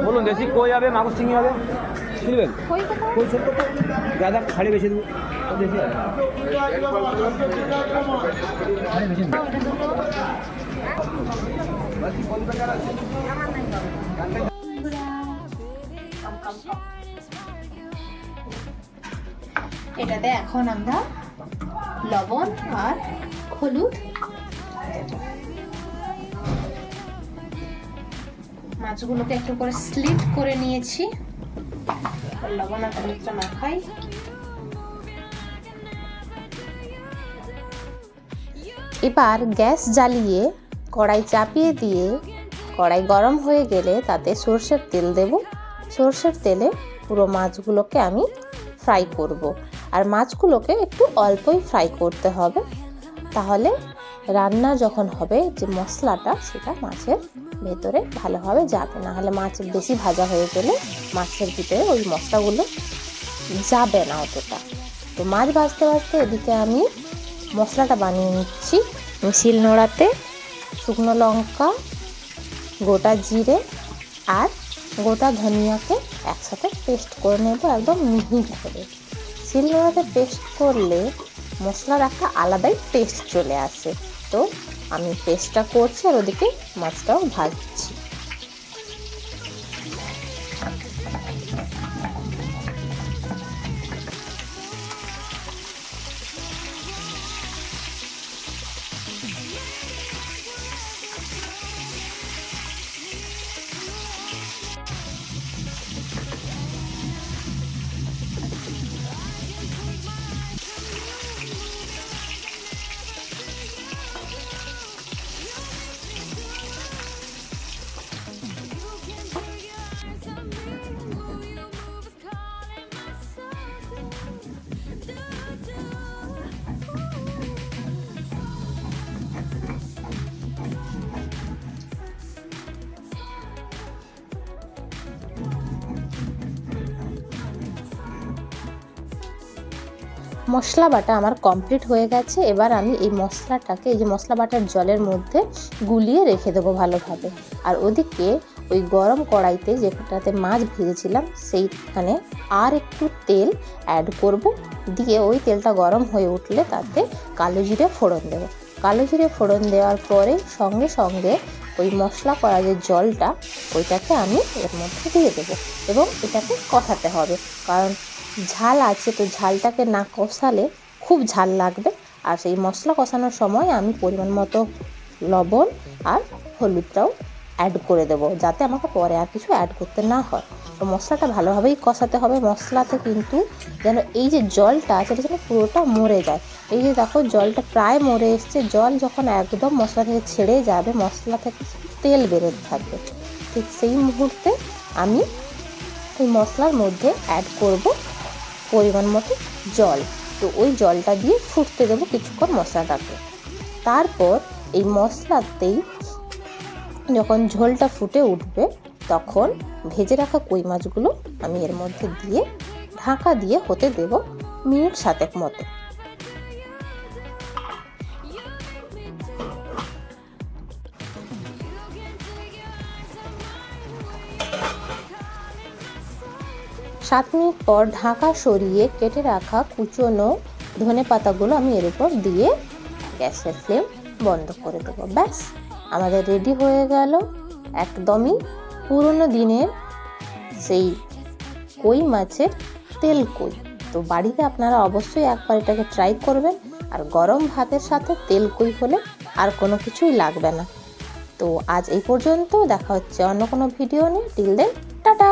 বলুন দেশি কই হবে, মাগুর চিংড়ি হবে, শুনবেন কই ছোট দাদা শাড়ি বেশি দেবো দেশি শাড়ি বেশি দেবো। এটাতে এখন আমরা লবণ আর হলুদ, মাছগুলোকে একটু করে স্লিট করে নিয়েছি, লবণ আর হলুদটা মাখাই। এবার গ্যাস জ্বালিয়ে কড়াই চাপিয়ে দিয়ে কড়াই গরম হয়ে গেলে তাতে সরষের তেল দেব। সরষের তেলে পুরো মাছগুলোকে আমি ফ্রাই করব, আর মাছগুলোকে একটু অল্পই ফ্রাই করতে হবে, তাহলে রান্না যখন হবে যে মশলাটা সেটা মাছের ভেতরে ভালোভাবে যাবে, না হলে মাছ বেশি ভাজা হয়ে গেলে মাছের ভিতরে ওই মশলাগুলো যাবে না অতটা। তো মাছ ভাজতে ভাজতে এদিকে আমি মশলাটা বানিয়ে নিচ্ছি। শিল নোড়াতে শুকনো লঙ্কা, গোটা জিরে আর গোটা ধনিয়াকে একসাথে পেস্ট করে নেব, একদম মিহি করে। শিল নোড়াতে পেস্ট করলে মশলার একটা আলাদাই টেস্ট চলে আসে। তো আমি পেস্টটা করছি আর ওদিকে মাছটাও ভাজছি। মশলা বাটা আমার কমপ্লিট হয়ে গেছে। এবার আমি এই মশলাটাকে এই যে মশলা বাটার জলের মধ্যে গুলিয়ে রেখে দেবো ভালোভাবে। আর ওদিকে ওই গরম কড়াইতে যেটাতে মাছ ভেজেছিলাম সেইখানে আর একটু তেল অ্যাড করব, দিয়ে ওই তেলটা গরম হয়ে উঠলে তাতে কালো জিরে ফোড়ন দেবো। কালো জিরে ফোড়ন দেওয়ার পরে সঙ্গে সঙ্গে ওই মশলা করা যে জলটা ওইটাকে আমি এর মধ্যে দিয়ে দেবো এবং এটাকে কষাতে হবে, কারণ ঝাল আছে, তো ঝালটাকে না কষালে খুব ঝাল লাগবে। আর সেই মশলা কষানোর সময় আমি পরিমাণ মতো লবণ আর হলুদটাও অ্যাড করে দেবো, যাতে আমাকে পরে আর কিছু অ্যাড করতে না হয়। তো মশলাটা ভালোভাবেই কষাতে হবে। মশলাতে কিন্তু যেন এই যে জলটা আছে সেটা যেন পুরোটা মরে যায়। এই যে দেখো জলটা প্রায় মরে এসছে। জল যখন একদম মশলা থেকে ছেড়ে যাবে, মশলা থেকে তেল বেরোতে থাকবে, ঠিক সেই মুহূর্তে আমি এই মশলার মধ্যে অ্যাড করব পরিমাণ মতো জল। তো ওই জলটা দিয়ে ফুটতে দেবো কিছুক্ষণ মশলাটাকে। তারপর এই মশলাতেই যখন ঝোলটা ফুটে উঠবে তখন ভেজে রাখা কই মাছগুলো আমি এর মধ্যে দিয়ে ঢাকা দিয়ে হতে দেব মিনিট 7 মতো। সাত মিনিট পর ঢাকা সরিয়ে কেটে রাখা কুচনো ধনে পাতাগুলো আমি এর উপর দিয়ে গ্যাসের ফ্লেম বন্ধ করে দেবো। ব্যাস আমাদের রেডি হয়ে গেল একদমই পুরনো দিনের সেই কই মাছের তেল কই। তো বাড়িতে আপনারা অবশ্যই একবার এটাকে ট্রাই করবেন। আর গরম ভাতের সাথে তেল কই হলে আর কোনো কিছুই লাগবে না। তো আজ এই পর্যন্ত, দেখা হচ্ছে অন্য কোনো ভিডিও নিয়ে। Till then tata.